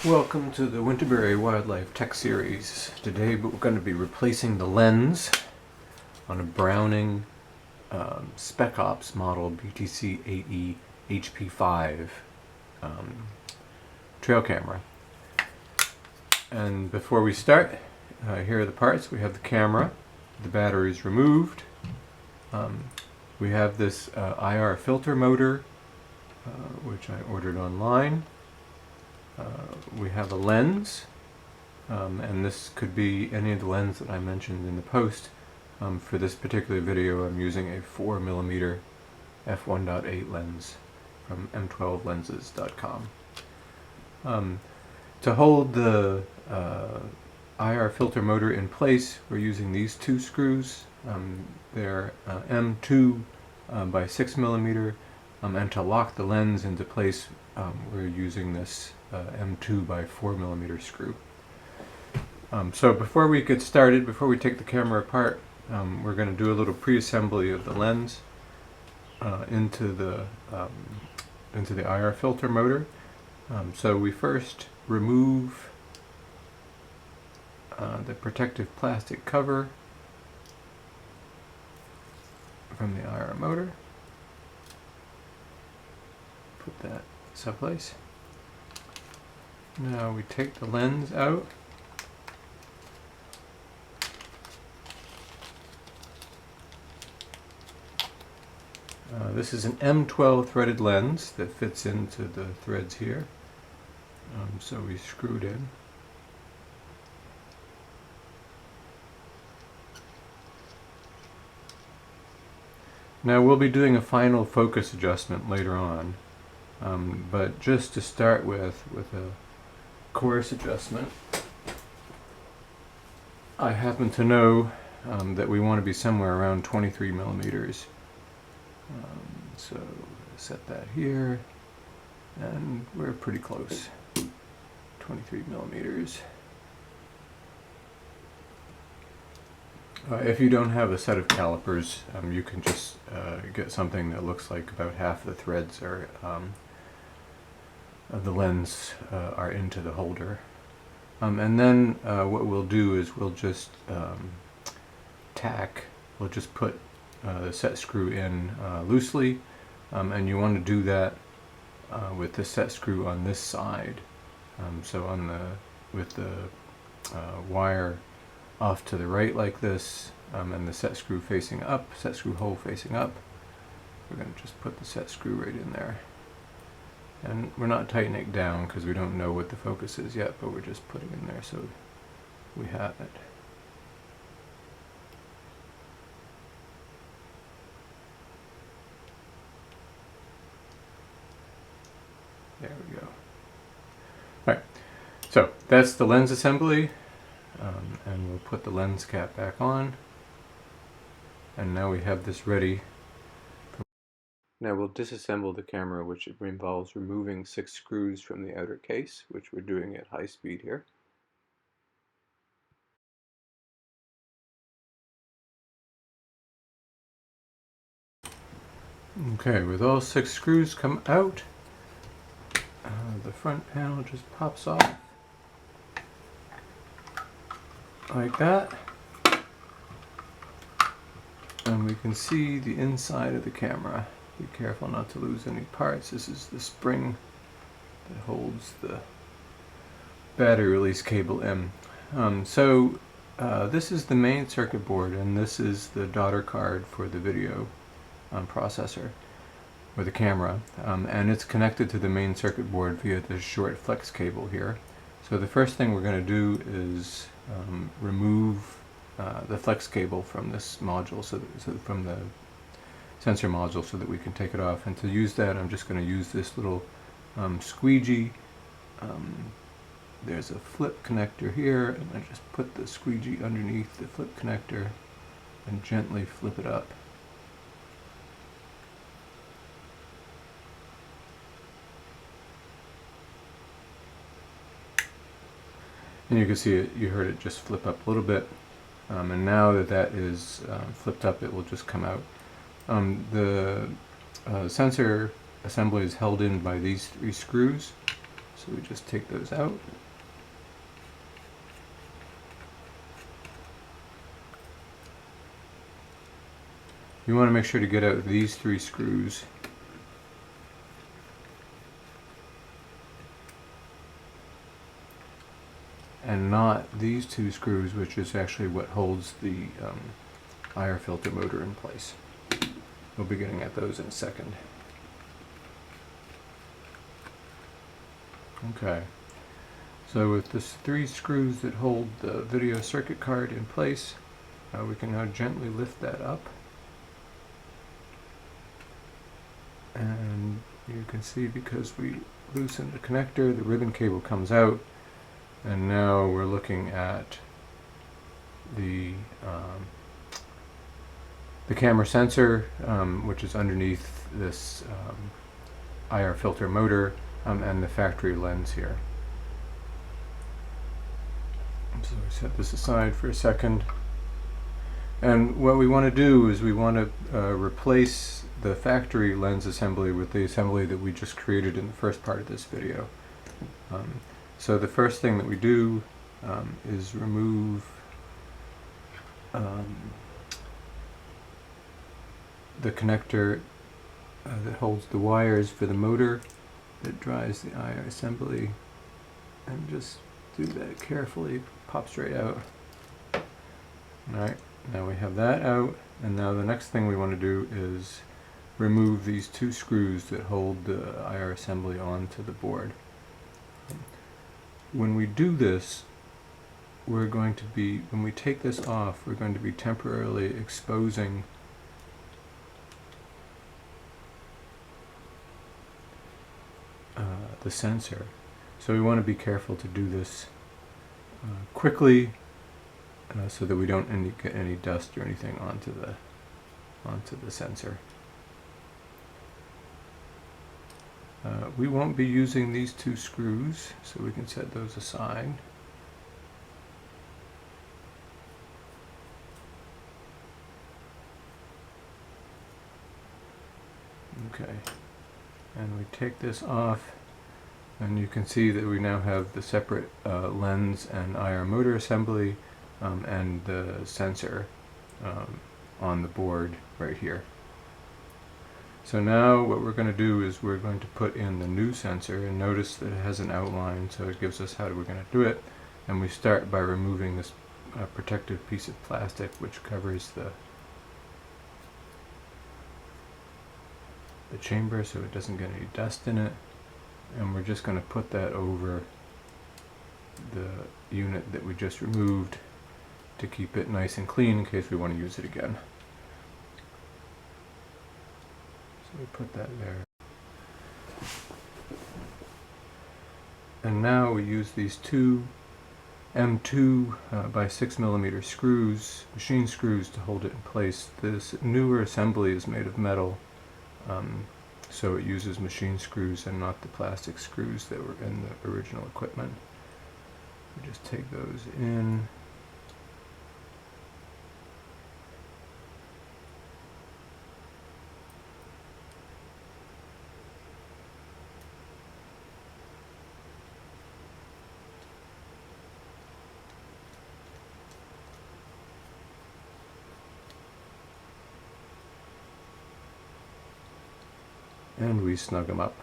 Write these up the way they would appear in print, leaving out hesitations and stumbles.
Welcome to the Winterberry Wildlife Tech Series. Today we're going to be replacing the lens on a Browning Spec Ops model BTC 8E HP5 trail camera. And before we start, here are the parts. We have the camera, the batteries removed. We have this IR filter motor, which I ordered online. We have a lens, and this could be any of the lens that I mentioned in the post. For this particular video, I'm using a 4mm f1.8 lens from m12lenses.com. To hold the IR filter motor in place, we're using these two screws. They're M2 by 6mm, and to lock the lens into place, we're using this M2 by 4mm screw. So before we get started, before we take the camera apart, we're going to do a little pre-assembly of the lens into the IR filter motor. So we first remove the protective plastic cover from the IR motor. Put that someplace. Now we take the lens out. This is an M12 threaded lens that fits into the threads here. So we screwed in. Now we'll be doing a final focus adjustment later on, but just to start with a course adjustment, I happen to know that we want to be somewhere around 23mm. So set that here, and we're pretty close. 23mm. If you don't have a set of calipers, you can just get something that looks like about half the threads are of the lens are into the holder. And then what we'll do is we'll just we'll just put the set screw in loosely, and you want to do that with the set screw on this side. So with the wire off to the right like this, and the set screw facing up, set screw hole facing up, we're going to just put the set screw right in there. And we're not tightening it down because we don't know what the focus is yet, but we're just putting it in there so we have it. There we go. Alright, so that's the lens assembly, and we'll put the lens cap back on. And now we have this ready. Now we'll disassemble the camera, which involves removing 6 screws from the outer case, which we're doing at high speed here. Okay, with all 6 screws come out, the front panel just pops off like that, and we can see the inside of the camera. Be careful not to lose any parts. This is the spring that holds the battery release cable in. This is the main circuit board, and this is the daughter card for the video processor, or the camera, and it's connected to the main circuit board via this short flex cable here. So the first thing we're going to do is remove the flex cable from this module, so from the sensor module, so that we can take it off. And to use that, I'm just going to use this little squeegee. There's a flip connector here, and I just put the squeegee underneath the flip connector and gently flip it up. And you can see it, you heard it just flip up a little bit, and now that that is flipped up, it will just come out. The sensor assembly is held in by these 3 screws, So we just take those out. You want to make sure to get out these 3 screws. And not these 2 screws, which is actually what holds the IR filter motor in place. We'll be getting at those in a second. Okay, so with the 3 screws that hold the video circuit card in place, we can now gently lift that up. And you can see, because we loosen the connector, the ribbon cable comes out. And now we're looking at the camera sensor, which is underneath this IR filter motor, and the factory lens here. So we set this aside for a second. And what we want to do is we want to replace the factory lens assembly with the assembly that we just created in the first part of this video. So the first thing that we do is remove the connector that holds the wires for the motor that drives the IR assembly, and just do that carefully. Pops right out. Alright, now we have that out, and now the next thing we want to do is remove these 2 screws that hold the IR assembly onto the board. When we do this, when we take this off, we're going to be temporarily exposing the sensor. So we want to be careful to do this quickly, so that we don't get any dust or anything onto the sensor. We won't be using these 2 screws, so we can set those aside. Okay, and we take this off, and you can see that we now have the separate lens and IR motor assembly and the sensor on the board right here. So now what we're going to do is we're going to put in the new sensor, and notice that it has an outline, so it gives us how we're going to do it. And we start by removing this protective piece of plastic which covers the chamber so it doesn't get any dust in it. And we're just going to put that over the unit that we just removed to keep it nice and clean in case we want to use it again. So we put that there. And now we use these 2 M2 by 6mm screws, machine screws, to hold it in place. This newer assembly is made of metal, so it uses machine screws and not the plastic screws that were in the original equipment. We just take those in. And we snug them up.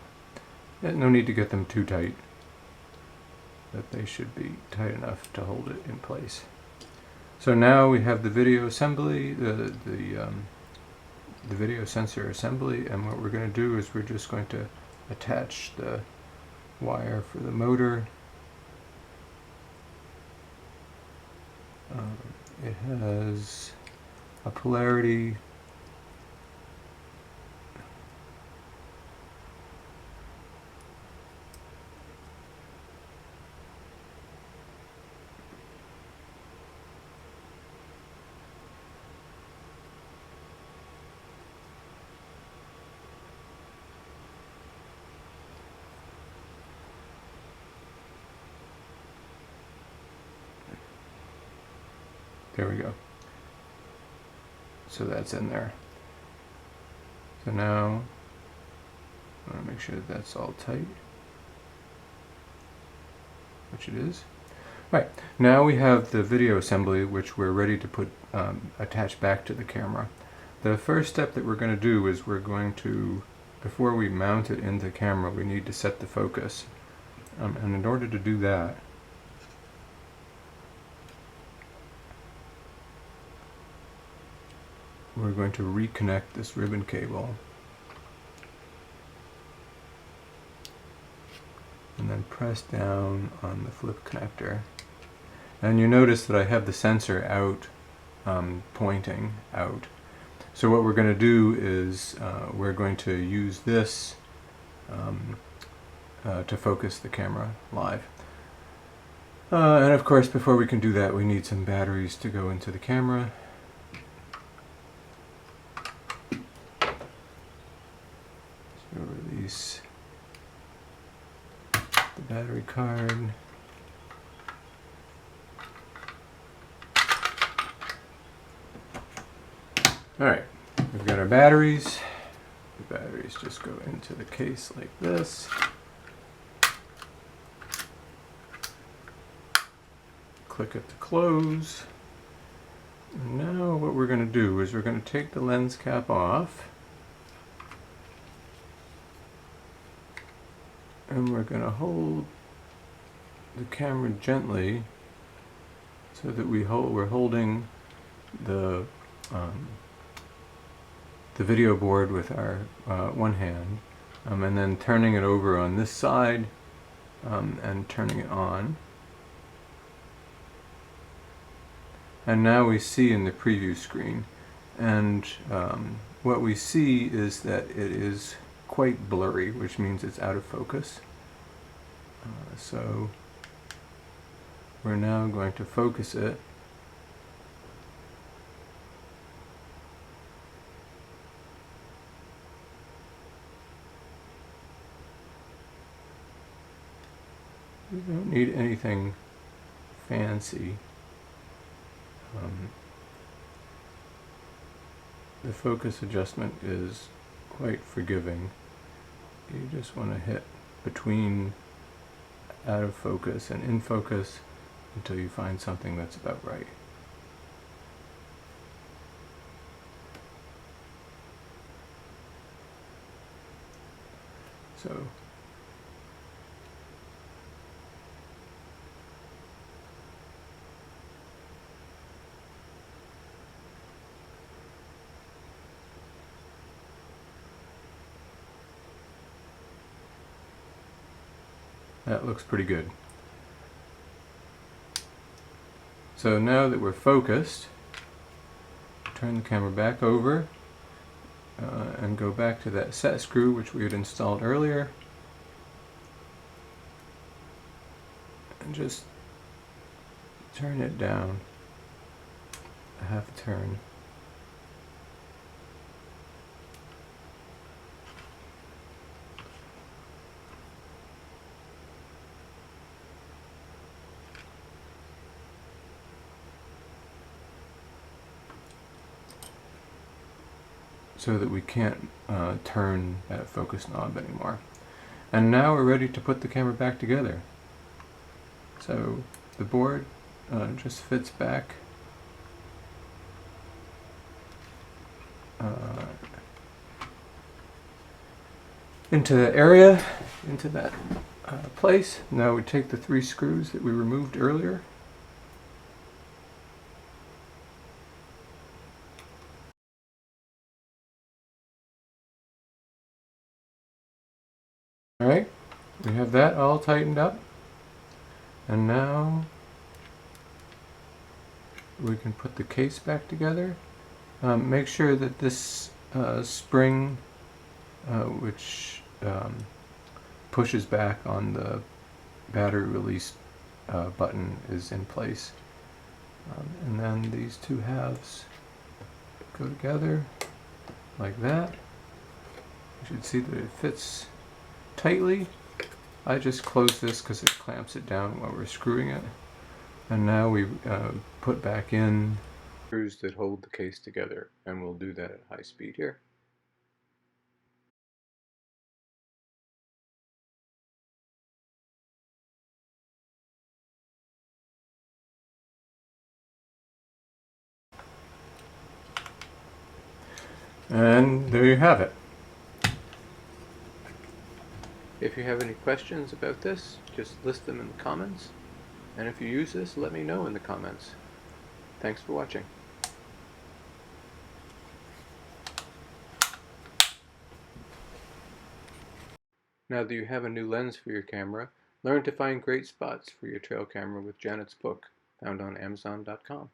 No need to get them too tight, but they should be tight enough to hold it in place. So now we have the video assembly, the video sensor assembly, and what we're going to do is we're just going to attach the wire for the motor. It has a polarity . There we go. So that's in there. So now I want to make sure that that's all tight. which it is. Right, now we have the video assembly, which we're ready to put attach back to the camera. The first step that we're going to do is we're going to, before we mount it into the camera, we need to set the focus. And in order to do that, we're going to reconnect this ribbon cable and then press down on the flip connector. And you notice that I have the sensor out, pointing out. So what we're going to do is we're going to use this to focus the camera live. And of course, before we can do that, we need some batteries to go into the camera. So release the battery card. Alright, we've got our batteries. The batteries just go into the case like this. Click it to close. And now what we're going to do is we're going to take the lens cap off. And we're going to hold the camera gently so that we're holding the video board with our one hand, and then turning it over on this side and turning it on. And now we see in the preview screen, and what we see is that it is quite blurry, which means it's out of focus. So we're now going to focus it. We don't need anything fancy. The focus adjustment is quite forgiving. You just want to hit between out of focus and in focus until you find something that's about right. So that looks pretty good. So now that we're focused, turn the camera back over and go back to that set screw which we had installed earlier, and just turn it down a half a turn. So that we can't turn that focus knob anymore. And now we're ready to put the camera back together. So the board just fits back into the area, into that place. Now we take the 3 screws that we removed earlier. Alright, we have that all tightened up, and now we can put the case back together. Make sure that this spring which pushes back on the battery release button is in place. And then these 2 halves go together like that. You should see that it fits tightly. I just close this because it clamps it down while we're screwing it. And now we put back in screws that hold the case together, and we'll do that at high speed here. And there you have it. If you have any questions about this, just list them in the comments. And if you use this, let me know in the comments. Thanks for watching. Now that you have a new lens for your camera, learn to find great spots for your trail camera with Janet's book, found on Amazon.com.